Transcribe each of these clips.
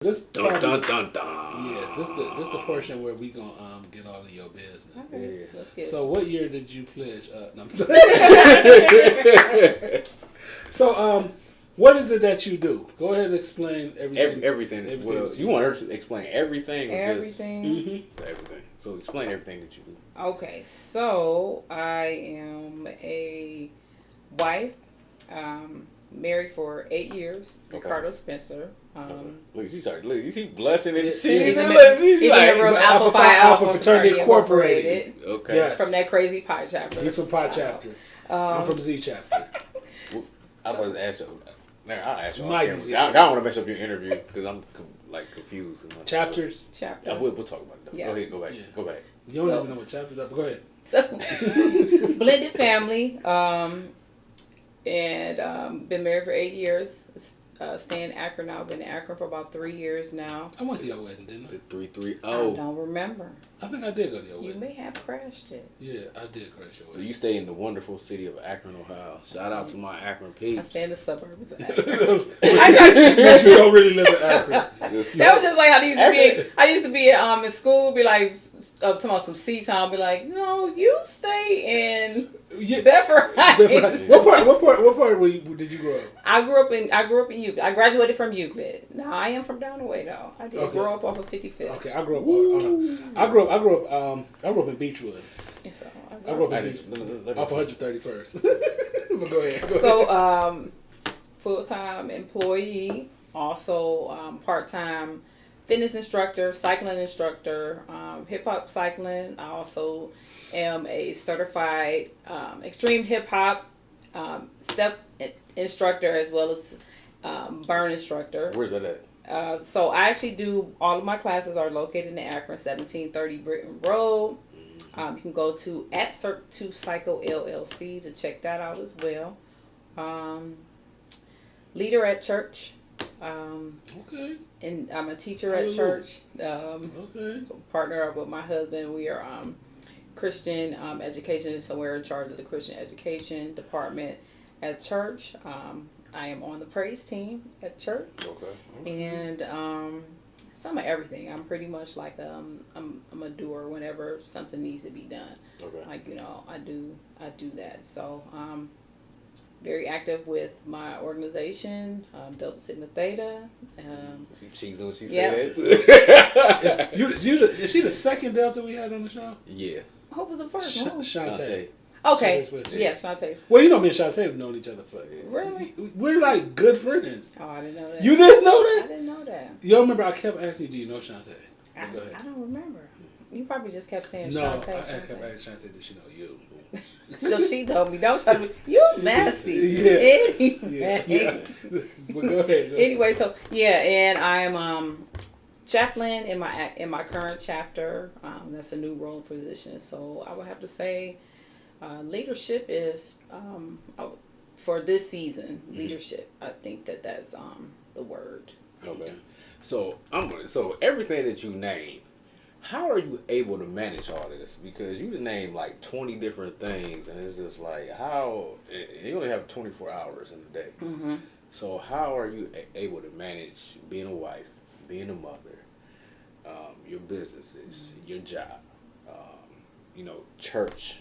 This Dun part, dun dun dun. yeah, this the portion where we gonna get all of your business. Okay, let's get So, what year did you pledge? No, so, what is it that you do? Go ahead and explain everything. Everything. Well, you want her to explain everything? Or everything. Just everything. So explain everything that you do. Okay, so I am a wife, married for 8 years, Netta Spencer. Look, she started. Look, you see blushing and He's He's a like, member of Alpha Phi Alpha Fraternity Incorporated. okay. Yes. From that crazy Pi chapter. He's from Pi chapter. I'm from Z chapter. I was ask you. I'll ask you. Might I be. don't want to mess up your interview because I'm confused. Chapters. Chapter. We'll talk about that. Yeah. Go ahead. Go back. Yeah. Go back. You don't even know what chapters are, but go ahead. So, blended family, and been married for 8 years. Stay in Akron now. Been in Akron for about 3 years now. I went to your wedding, didn't I? The 330. I don't remember. I think I did go to your You wedding. may have crashed it. Yeah, I did crash your So wedding. you stay in the wonderful city of Akron, Ohio. Shout out to my Akron peeps. I stay in the suburbs. But you don't really live in Akron. That was just like how I used to be. I used to be in school, be like talking about some C-Town, be like, no, you stay in Bedford Heights. What part did you grow up? I grew up in Euclid. I graduated from Euclid. Now I am from down the way though. I did grow up off of 55th. Okay, I grew up. I grew up in Beechwood. So, I grew up in Beechwood off 131st. But go ahead. So, full-time employee, also part-time fitness instructor, cycling instructor, hip-hop cycling. I also am a certified extreme hip-hop step instructor as well as burn instructor. Where's that at? So I actually do, all of my classes are located in Akron, 1730 Britton Road. You can go to @Cert2Cycle LLC to check that out as well. Leader at church. Okay. And I'm a teacher at church. Okay. Partner up with my husband. We are Christian education, so we're in charge of the Christian education department at church. I am on the praise team at church. Okay. And some of everything. I'm pretty much like I'm a doer whenever something needs to be done. Okay. Like, I do that. So very active with my organization, Delta Sigma Theta. She cheesing what she Yeah. said. Is she the second Delta we had on the show? Yeah. Who was the first one? Shantae. Okay. Shantae Spencer. Yes, Shantae. Well, you know me and Shantae have known each other for. Really? We're like good friends. Oh, I didn't know that. You didn't know I that? didn't know that. You remember I kept asking you, do you know Shantae? I Go ahead. don't remember. You probably just kept saying No, Shantae. I kept asking Shantae, did she know you? So she told me, don't tell me, you messy. Yeah. Anyway. But go ahead. Anyway, so yeah, and I'm chaplain in my current chapter. That's a new role position. So I would have to say, leadership is for this season. Leadership. I think that's the word. Okay. So everything that you name, how are you able to manage all this? Because you name like 20 different things, and it's just like you only have 24 hours in a day. Mm-hmm. So how are you able to manage being a wife, being a mother, your businesses, your job, church,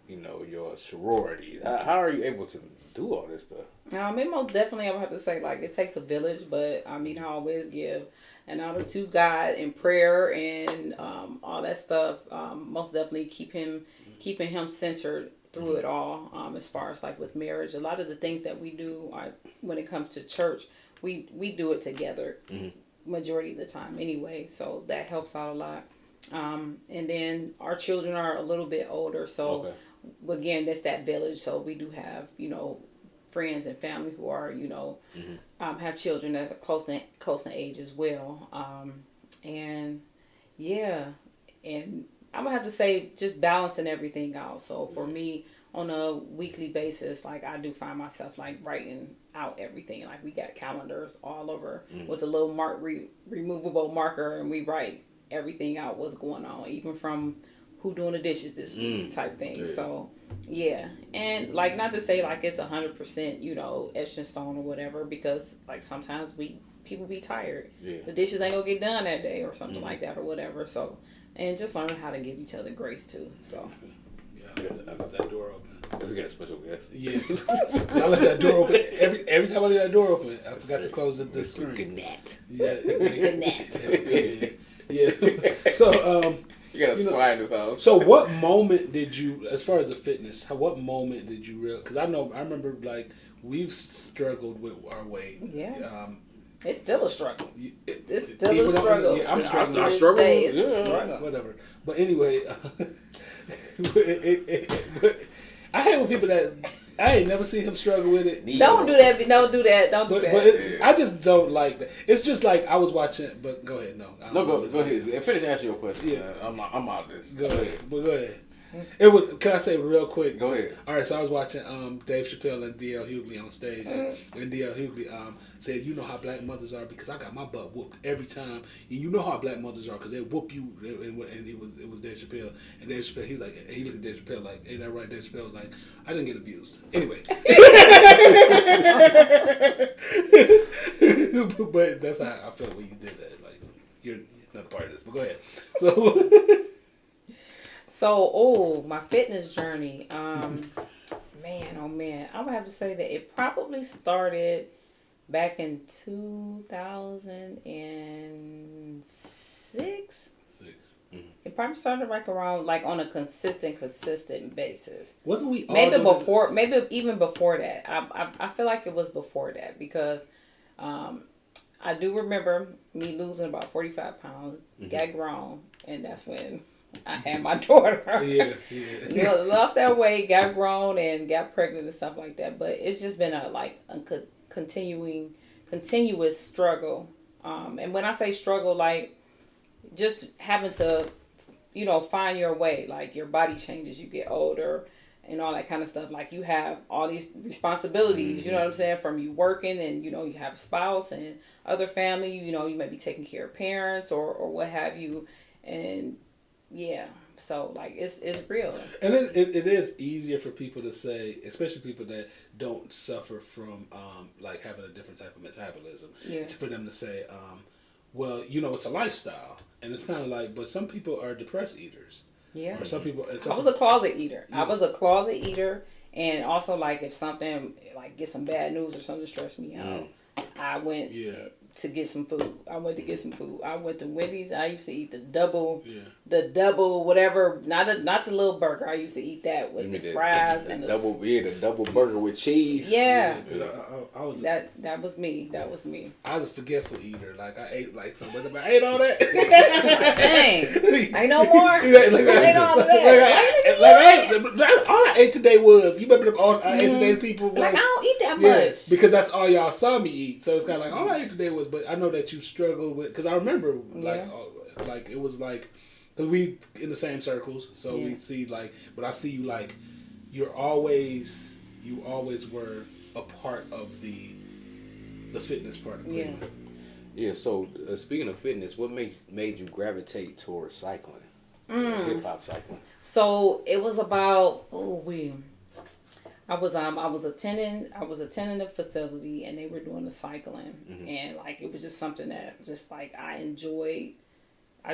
your sorority? How are you able to do all this stuff? And most definitely, I would have to say, like, it takes a village, but I always give an honor to God in prayer and all that stuff. Most definitely keeping him centered through it all. As far as like with marriage, a lot of the things that we do when it comes to church, we do it together, majority of the time anyway. So that helps out a lot. And then our children are a little bit older, so again, that's that village. So we do have friends and family who are have children that are close in age as well. And yeah, and I'm gonna have to say just balancing everything out. So for me, on a weekly basis, like I do find myself like writing out everything. Like we got calendars all over with a little removable marker, and we write everything out, what's going on, even from who doing the dishes this week type thing. So yeah, and like not to say like it's 100% etched in stone or whatever, because like sometimes we people be tired. Yeah. The dishes ain't gonna get done that day or something like that or whatever. So, and just learning how to give each other grace too. So. Yeah, I left that door open. We got a special guest. Yeah, I left that door open every time I leave that door open. I forgot to close the screen. Net. Yeah, Net. yeah. So, You got a spy in this house. So, what moment did you, as far as the fitness, what moment did you realize? Because I remember like we've struggled with our weight. Yeah. It's still a struggle. It's still People a don't- struggle. yeah, I'm struggling. I struggle. It's Yeah. a struggle. Whatever. But anyway, I hate when people that I ain't never seen him struggle with it. Don't do that. Don't do that. Don't do that. But I just don't like that. It's just like I was watching. But go ahead. No, Go ahead. Finish asking your question. Yeah. I'm out of this. Go ahead. But go ahead. It was. Can I say real quick? Go ahead. All right. So I was watching Dave Chappelle and D.L. Hughley on stage, and D.L. Hughley said, "You know how black mothers are because I got my butt whooped every time. And you know how black mothers are because they whoop you." And it was Dave Chappelle, and Dave Chappelle he looked at Dave Chappelle like, "Ain't that right?" Dave Chappelle was like, "I didn't get abused anyway." But that's how I felt when you did that. Like you're not a part of this. But go ahead. So. So, my fitness journey. Man, oh man, I would have to say that it probably started back in 2006. It probably started around on a consistent basis. Wasn't we all Maybe even before that. I feel like it was before that because I do remember me losing about 45 pounds, got grown, and that's when I had my daughter. Yeah. Lost that weight, got grown, and got pregnant and stuff like that. But it's just been a continuous struggle. And when I say struggle, like just having to, find your way. Like your body changes, you get older, and all that kind of stuff. Like you have all these responsibilities. You know what I'm saying? From you working, and you have a spouse and other family. You may be taking care of parents or what have you, and yeah, so like it's real. And it is easier for people to say, especially people that don't suffer from like having a different type of metabolism, for them to say, well, it's a lifestyle, and it's kind of like, but some people are depressed eaters. Yeah. Or some people. I was a closet eater. Yeah. I was a closet eater, and also like if something like get some bad news or something stressed me out, I went. To get some food. I went to Wendy's. I used to eat the double whatever, not the little burger. I used to eat that with the fries and the double burger with cheese. I was that was me. I was a forgetful eater. Like I ate like something, but I ate all that. Dang, ain't no more. I ate all of that. All I ate today was, you remember all I ate today? People like I don't eat that much because that's all y'all saw me eat. So it's kind of like all I ate today was. But I know that you struggled with, because I remember like it was like, because we in the same circles, so we see like, but I see you like you always were a part of the fitness part of Cleveland. Yeah. So speaking of fitness, what made you gravitate towards cycling, hip hop cycling? So it was about I was attending a facility, and they were doing the cycling, and like it was just something that just like I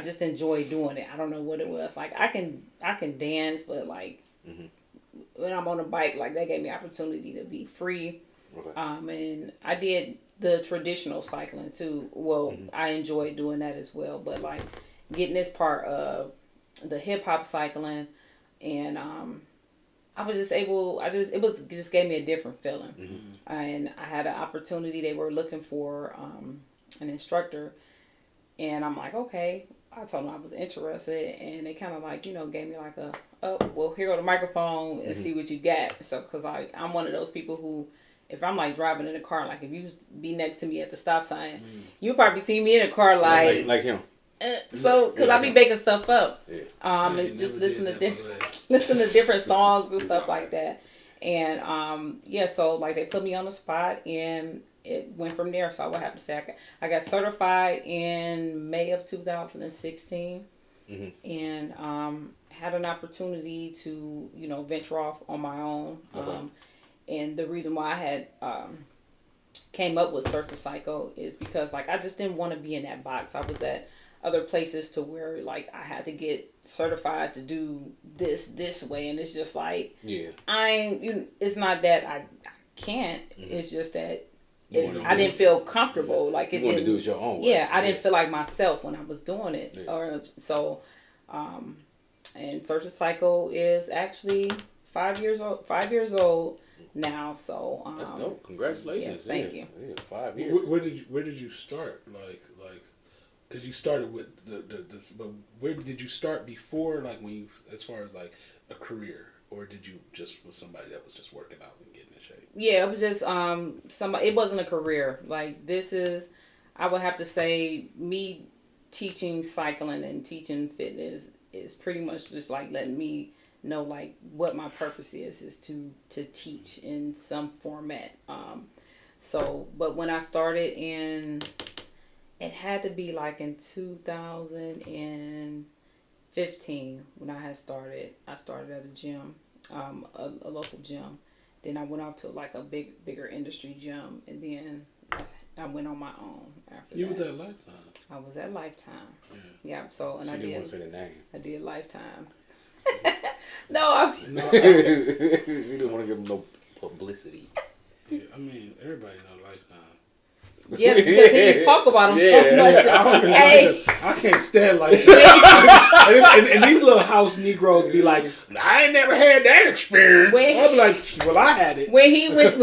just enjoyed doing it. I don't know what it was. Like I can dance, but like when I'm on a bike, like that gave me opportunity to be free. Okay. And I did the traditional cycling too. Well, I enjoyed doing that as well, but like getting this part of the hip hop cycling, and I was just able. It just gave me a different feeling, and I had an opportunity. They were looking for an instructor, and I'm like, okay. I told them I was interested, and they kind of like gave me like well, here go the microphone and see what you got. So, because I'm one of those people who, if I'm like driving in a car, like if you be next to me at the stop sign, you'll probably see me in a car like him. So, because I be making stuff up, and just listen to different songs and stuff like that, and so like they put me on the spot, and it went from there. So I would have to say I got certified in May of 2016, and had an opportunity to venture off on my own, and the reason why I had came up with Surf the Cycle is because like I just didn't want to be in that box. I was at other places to where like I had to get certified to do this way, and it's just like it's not that I can't. It's just that I didn't feel comfortable. Like it didn't do it your own way. Yeah, I didn't feel like myself when I was doing it. Or so, and Surf the Cycle is actually 5 years old. 5 years old now. So that's dope. Congratulations. Yes, thank you. Yeah, 5 years. Where did you start? Like because you started with this, but where did you start before? Like when you, as far as like a career, or did you just was somebody that was just working out and getting in shape? Yeah, it was just somebody. It wasn't a career. Like this is, I would have to say, me teaching cycling and teaching fitness is pretty much just like letting me know like what my purpose is to teach in some format. So, but when I started it had to be like in 2015 when I had started. I started at a gym, a local gym. Then I went out to like a bigger industry gym, and then I went on my own after You that. was at Lifetime. I was at Lifetime. Yeah. So, and She I didn't did. want to say the name. I did Lifetime. No, She didn't want to give them no publicity. Yeah, I mean everybody know Lifetime. yes, because he talk about him so much. I don't really like them. I can't stand Lifetime. and these little house Negroes be like, I ain't never had that experience. I'll be like, well, I had it. When he went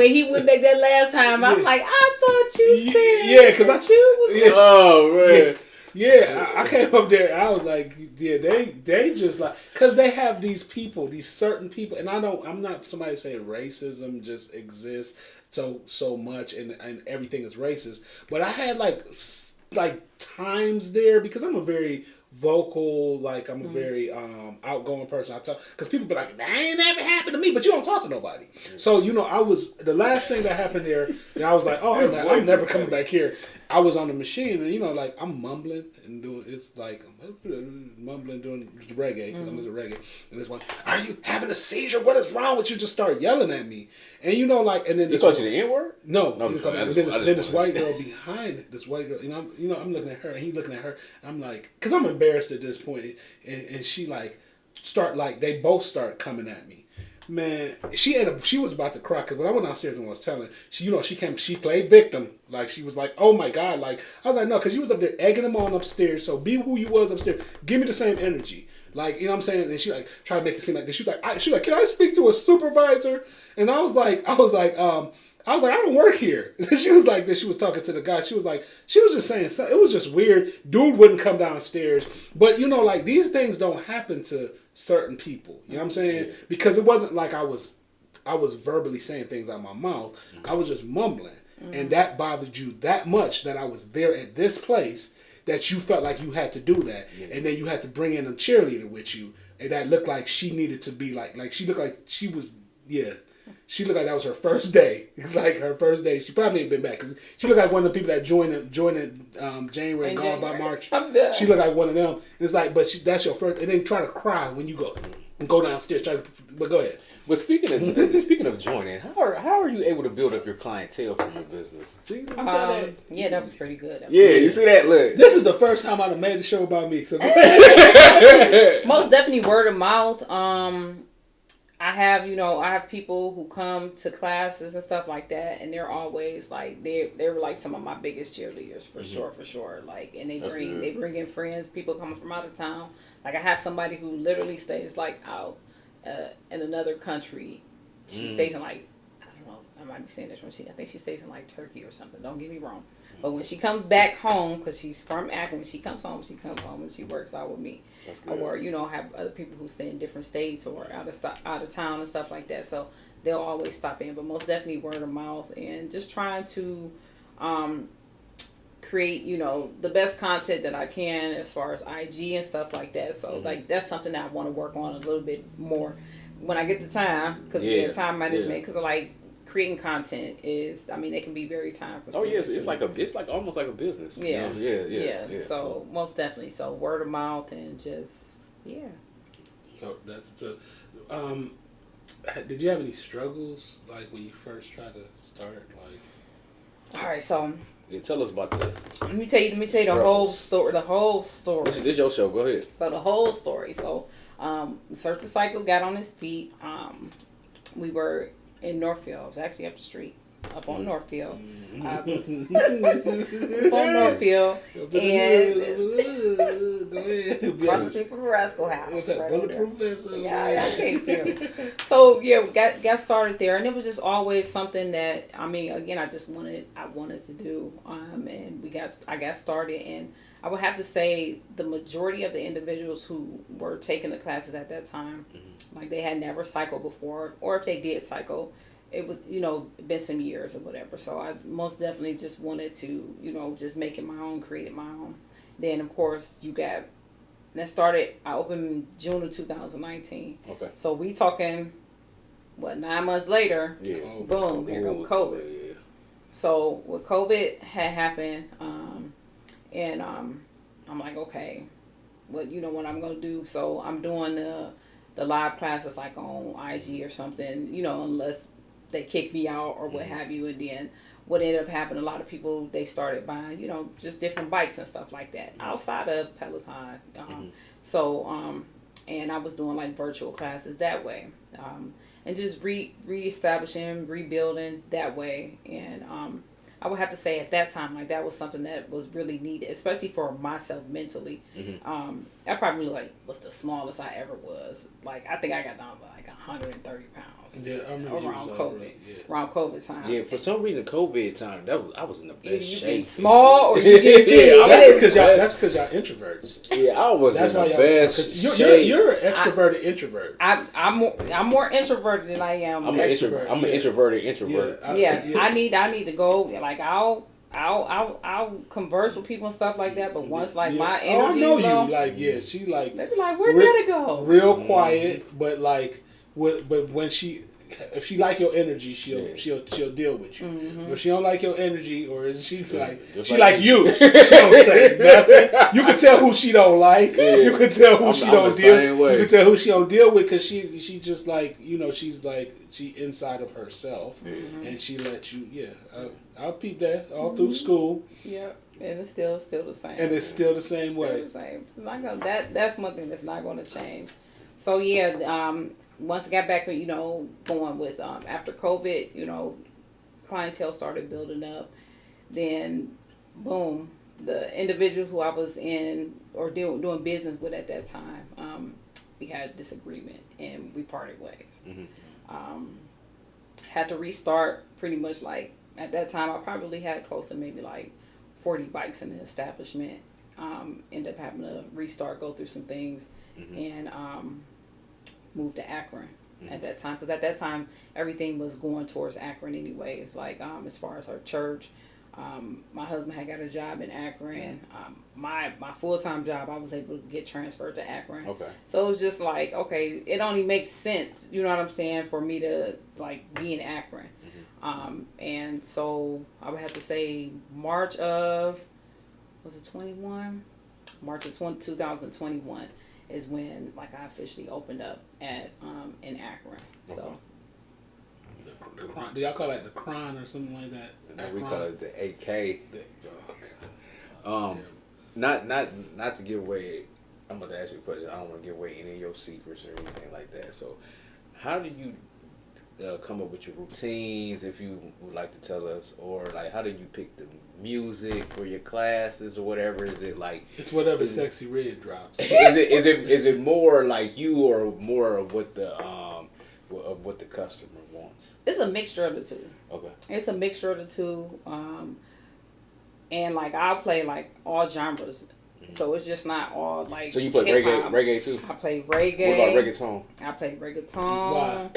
back that last time, I was like, I thought you said because you was. Yeah. Oh man. Yeah, I came up there. I was like, yeah, they just like, cause they have these people, these certain people, and I'm not somebody saying racism just exists so much and everything is racist, but I had like times there because I'm a very vocal, like I'm a very outgoing person. I talk because people be like, that ain't never happened to me, but you don't talk to nobody. So I was the last thing that happened there, and I was like, oh, I'm never coming back here. I was on the machine, and like I'm mumbling and doing it's like mumbling doing the reggae because I'm into reggae, and this one, are you having a seizure? What is wrong with you? Just start yelling at me, and like, and then You taught you the N-word? No, then this white girl behind this white girl, I'm looking at her and he looking at her. And I'm like, because I'm embarrassed at this point, and she like they both start coming at me. Man, she was about to cry because when I went downstairs and was telling, she played victim. Like she was like, oh my god, like I was like, no, because you was up there egging them on upstairs. So be who you was upstairs. Give me the same energy. Like, you know what I'm saying? And she like tried to make it seem like this. She was like, can I speak to a supervisor? And I was like, I don't work here. She was like this. She was talking to the guy. She was just saying something. It was just weird. Dude wouldn't come downstairs. But, like these things don't happen to certain people. You know what I'm saying? Yeah. Because it wasn't like I was verbally saying things out of my mouth. Mm-hmm. I was just mumbling. Mm-hmm. And that bothered you that much that I was there at this place that you felt like you had to do that. Yeah. And then you had to bring in a cheerleader with you. And that looked like she needed to be like she looked like she was, yeah. She looked like that was her first day. Like her first day. She probably ain't been back. Cause she looked like one of the people that joined in January and gone by March. She looked like one of them. And it's like, but that's your first. And then try to cry when you go downstairs. But go ahead. But speaking of joining, how are you able to build up your clientele for your business? See, yeah, that was pretty good. You see that? Look, this is the first time I've made a show about me. So most definitely word of mouth. I have people who come to classes and stuff like that, and they're always like they were like some of my biggest cheerleaders for sure. Like, and they bring in friends, people coming from out of town. Like I have somebody who literally stays like out in another country. She stays in like, I don't know, I might be saying this wrong. I think she stays in like Turkey or something. Don't get me wrong. But when she comes back home, because she's from Akron, when she comes home and she works out with me. Or have other people who stay in different states or out of town and stuff like that. So they'll always stop in. But most definitely word of mouth and just trying to create the best content that I can as far as IG and stuff like that. So like that's something that I want to work on a little bit more when I get the time, because time management, because like creating content is, it can be very time consuming. Oh yes, it's like almost like a business. Yeah. Yeah. So most definitely, so word of mouth and just So did you have any struggles like when you first tried to start? Like, All right, so Yeah, tell us about that. let me tell you the whole story. The whole story. This your show. Go ahead. So the whole story. So, Search the Cycle got on his feet. We were in Northfield. It was actually up the street, up on Northfield. I was up on Northfield, and across the street from the Rascal House. Yeah, I can't tell. So yeah, we got started there, and it was just always something that I wanted to do. And I got started, and I would have to say the majority of the individuals who were taking the classes at that time, like they had never cycled before, or if they did cycle, it was, been some years or whatever. So I most definitely just wanted to, just make it my own, create it my own. Then of course I opened June of 2019. Okay. So we talking, 9 months later, boom, here comes COVID. Yeah. So with COVID had happened, and I'm like, okay, what I'm gonna do? So I'm doing the live classes like on IG or something, unless they kick me out or what have you. And then what ended up happening, a lot of people, they started buying, just different bikes and stuff like that outside of Peloton. And I was doing like virtual classes that way, and just reestablishing, rebuilding that way. And I would have to say at that time, like that was something that was really needed, especially for myself mentally. I probably was the smallest I ever was. Like I think I got down to like 130 pounds. Yeah, I remember around COVID. Around COVID time. Yeah, for some reason, COVID time, I was in the best shape. You small or you get big? That's because y'all introverts. Yeah, I was that's in why the y'all best shape. You're an extroverted introvert. I'm more introverted than I am. I'm an introverted introvert. Yeah, I need to go. Like I'll converse with people and stuff like that. But once my energy, I know you. Like she like. They be like, where did it go? Real quiet, but like. But when if she like your energy, she'll deal with you. If she don't like your energy, or is she like you? She don't say nothing. You can tell who she don't like. Yeah. You can tell who she don't deal. You can tell who she don't deal with because she just like she's like she inside of herself, and she lets you. Yeah, I'll peep that all through school. Yeah. And it's still the same. And it's still the same way. It's same. It's not gonna, that's one thing that's not going to change. So yeah, once I got back, going with after COVID, clientele started building up. Then, boom, the individuals who I was in or doing business with at that time, we had a disagreement and we parted ways. Had to restart pretty much like at that time. I probably had close to maybe like 40 bikes in the establishment. Ended up having to restart, go through some things, and moved to Akron at that time, because at that time everything was going towards Akron anyways. Like as far as our church, my husband had got a job in Akron. My full-time job, I was able to get transferred to Akron. Okay. So it was just like, okay, it only makes sense, you know what I'm saying, for me to like be in Akron. And so I would have to say March of 21? March of 2021 is when like I officially opened up at in Akron. So do y'all call it the Cron or something like that? No, we call it the AK. Not to give away. I'm going to ask you a question. I don't want to give away any of your secrets or anything like that. So, how do you come up with your routines, if you would like to tell us, or like how did you pick the music for your classes or whatever? Is it like it's whatever Sexy Red drops? Is it more like you or more of what the customer wants? It's a mixture of the two. Okay. It's a mixture of the two, and like I'll play like all genres. So it's just not all like. So you play reggae too? I play reggae. What about reggaeton? I play reggaeton. Why? I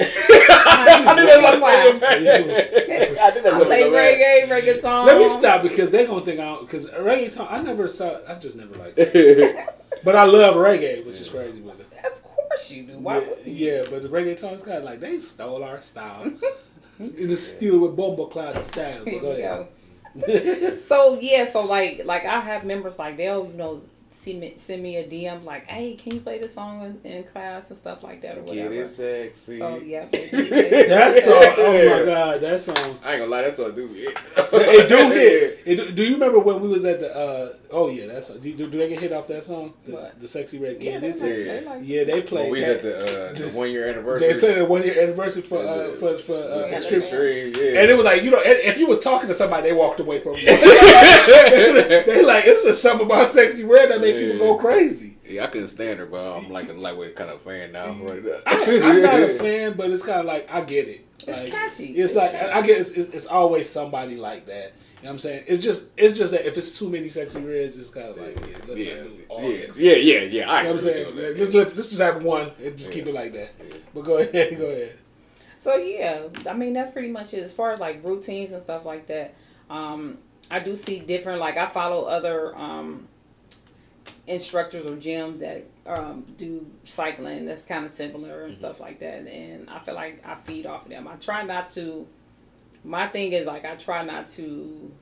play reggae, reggaeton. Let me stop because they're gonna think because reggaeton. I just never liked it. But I love reggae, which is crazy with it. Of course you do. Why? Yeah, but the reggaeton is kind of like they stole our style. In the steal with Bombo Cloud style. But go ahead. So like I have members like they'll send me a DM like, hey, can you play this song in class and stuff like that or whatever. Get it sexy. So yeah, that song. Oh my God, that song. I ain't gonna lie, that song do hit. It do hit. Do you remember when we was at the? Oh yeah, that's. Do they get hit off that song? The Sexy Red Kid. They played. We at the 1 year anniversary. They played the 1 year anniversary for Extreme. Yeah. And it was like, if you was talking to somebody, they walked away from you. They like, it's just something about Sexy Red that make people go crazy. Yeah, I couldn't stand her, but I'm like a lightweight kind of fan now. Right now. I'm not a fan, but it's kind of like, I get it. Like, it's catchy. It's like catchy. I get it's always somebody like that. You know what I'm saying? It's just that if it's too many Sexy Reds, it's kind of like, let's not do all sexy. Yeah. You know what I'm saying? Let's just have one and just keep it like that. But go ahead. So yeah, I mean that's pretty much it. As far as like routines and stuff like that, I do see different. Like I follow other instructors or gyms that do cycling. That's kind of similar and stuff like that. And I feel like I feed off of them. I try not to. My thing is like I try not to.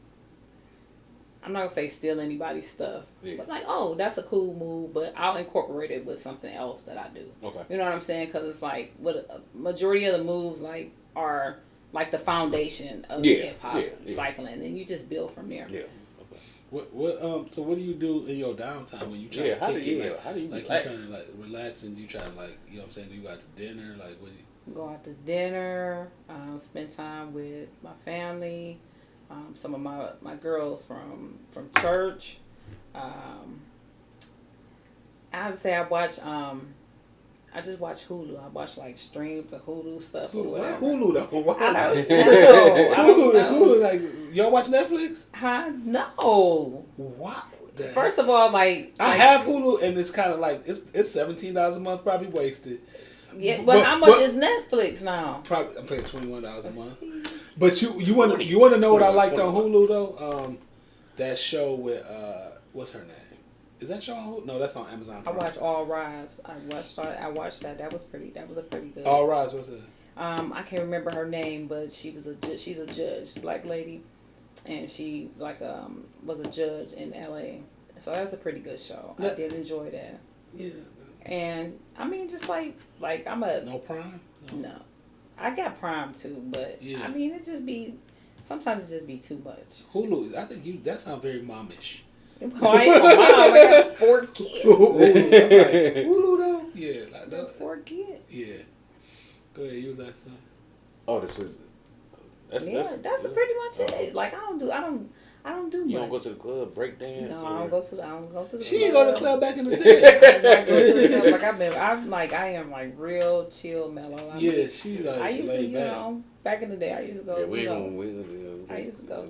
I'm not gonna say steal anybody's stuff, but like, oh, that's a cool move, but I'll incorporate it with something else that I do. Okay. You know what I'm saying? Because it's like, what a majority of the moves like are like the foundation of hip hop cycling, and you just build from there. Yeah. Okay. So what do you do in your downtime when you try to kick it? How do you like relax? You trying to like relax and you try to like, you know what I'm saying? Do you go out to dinner? Like what? Go out to dinner, spend time with my family. Some of my girls from church. I would say I watch. I just watch Hulu. I watch like streams of Hulu stuff or whatever. Hulu though. Why? I don't know. Hulu like y'all watch Netflix? Huh? No. What? First of all, I have Hulu and it's kind of like it's $17 a month, probably wasted. Yeah, but how much is Netflix now? Probably I'm paying $21 a month. But you want to know what I liked on Hulu though? That show with what's her name? Is that show on Hulu? No, that's on Amazon Prime. I watched All Rise. I watched that. That was a pretty good. All Rise, what's it? I can't remember her name, but she's a judge, black lady, and she was a judge in LA. So that's a pretty good show. I did enjoy that. Yeah. And I mean, just like I'm a no Prime. No, I got Prime too, but I mean sometimes it just be too much. Hulu, I think that sounds very momish. Oh, I ain't no mom. I got 4 kids. Hulu though, yeah, like that. 4 kids. Yeah. Go ahead, use that stuff. Oh, that's pretty much it. Like I don't do much. You don't go to the club, break dance? No, I don't go to the club. She didn't go to the club back in the day. I am like real chill, mellow. She like I used to, back in the day, I used to go. Yeah, I used to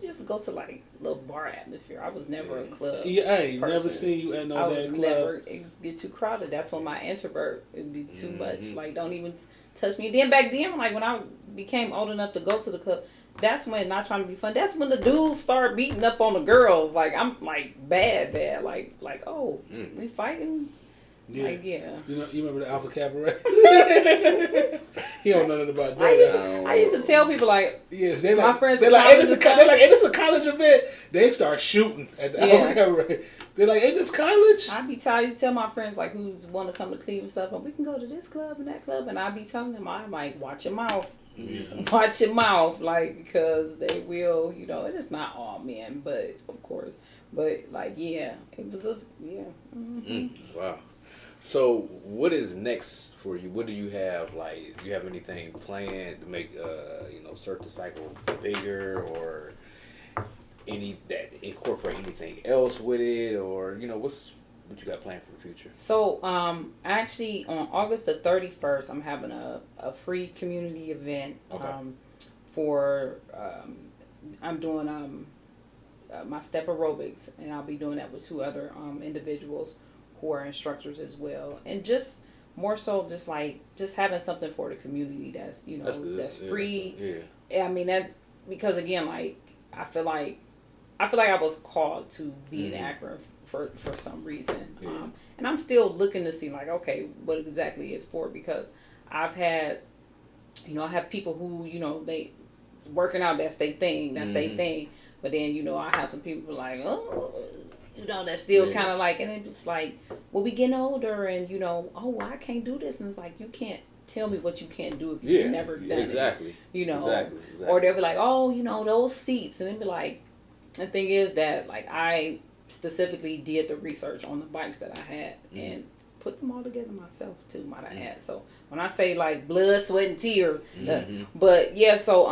just go to like little bar atmosphere. I was never a club. Yeah, I ain't never seen you at no damn club. Never get too crowded. That's when my introvert would be too much. Like don't even touch me. Then back then, like when I became old enough to go to the club. That's when, not trying to be fun, that's when the dudes start beating up on the girls. Like, I'm, like, bad. Like, oh, we fighting? Yeah. Like, yeah. You remember the Alpha Cabaret? He don't know nothing about that. I used to tell people, like, my friends they're like, hey, this a college event. They start shooting at the Alpha Cabaret. They're like, hey, this college? I used to tell my friends, like, who's want to come to Cleveland stuff, and we can go to this club and that club, and I be telling them, I'm like, watch your mouth. Yeah. Watch your mouth, like, because they will, it is not all men, but of course, it was Wow. So what is next for you? What do you have, like, do you have anything planned to make Cirque the Cycle bigger, or any that incorporate anything else with it, or what you got planned for the future? So, actually, on August the 31st, I'm having a free community event I'm doing my step aerobics, and I'll be doing that with 2 other individuals who are instructors as well. And just more so just having something for the community that's free. Yeah. I mean, that because, again, like, I feel like I was called to be an actor for some reason. Yeah. And I'm still looking to see, like, okay, what exactly it's for, because I've had, I have people who, they working out, that's their thing, But then, you know, I have some people like, oh, you know, that's still kind of like, and it's like, well, we getting older, and you know, oh, well, I can't do this, and it's like, you can't tell me what you can't do if you've never done it. You know, exactly. Or they'll be like, oh, you know, those seats, and they'll be like, the thing is that like I specifically did the research on the bikes that I had and put them all together myself too, might I add. So when I say like blood, sweat, and tears, but yeah, so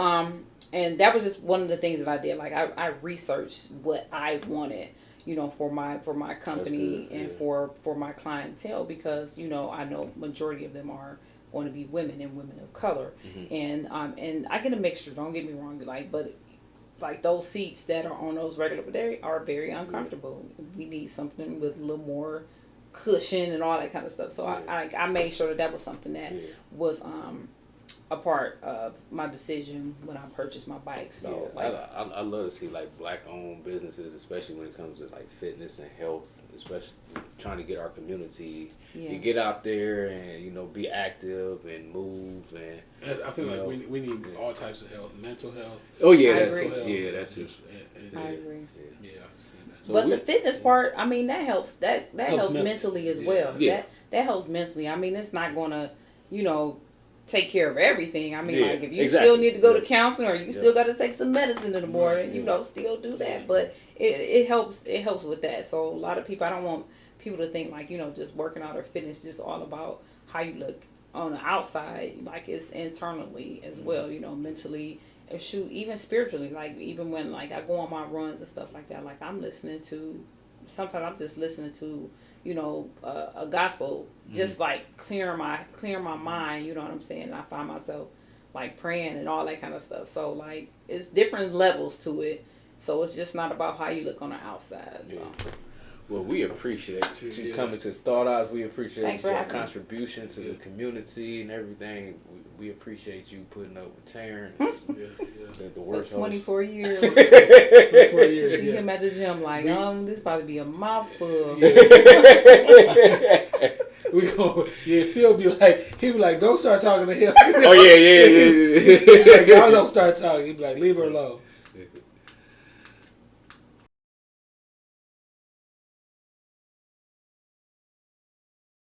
and that was just one of the things that I did. Like I researched what I wanted, you know, for my company and for my clientele, because you know I know majority of them are going to be women and women of color, and I get a mixture. Don't get me wrong, but those seats that are on those regular, but they are very uncomfortable. We need something with a little more cushion and all that kind of stuff. So I made sure that was something that was a part of my decision when I purchased my bike. So I love to see like black owned businesses, especially when it comes to like fitness and health, especially trying to get our community to get out there and, you know, be active and move. And I feel like we need all types of health, mental health. Oh yeah, that's just I agree. Yeah. So but the fitness part, I mean, that helps. That helps mentally as well. That helps mentally. I mean, it's not gonna, you know, take care of everything. I mean, like if you still need to go to counseling, or you still got to take some medicine in the morning, you know, still do that. But it helps. It helps with that. So a lot of people, I don't want people to think like, you know, just working out or fitness just all about how you look on the outside. Like it's internally as well. You know, mentally. Shoot, even spiritually, like even when like I go on my runs and stuff like that, like I'm listening to, sometimes I'm just listening to, you know, a gospel, just like clearing my mind, you know what I'm saying? And I find myself like praying and all that kind of stuff. So like it's different levels to it. So it's just not about how you look on the outside. So. Well, we appreciate you coming to Thought Eyes. We appreciate your contribution to the community and everything. We appreciate you putting up with Terrence. The worst 24 years. 24 years. See him at the gym like, this about to be a mouthful. We go, Phil he be like, don't start talking to him. Oh yeah. Like, y'all don't start talking. He be like, leave her alone.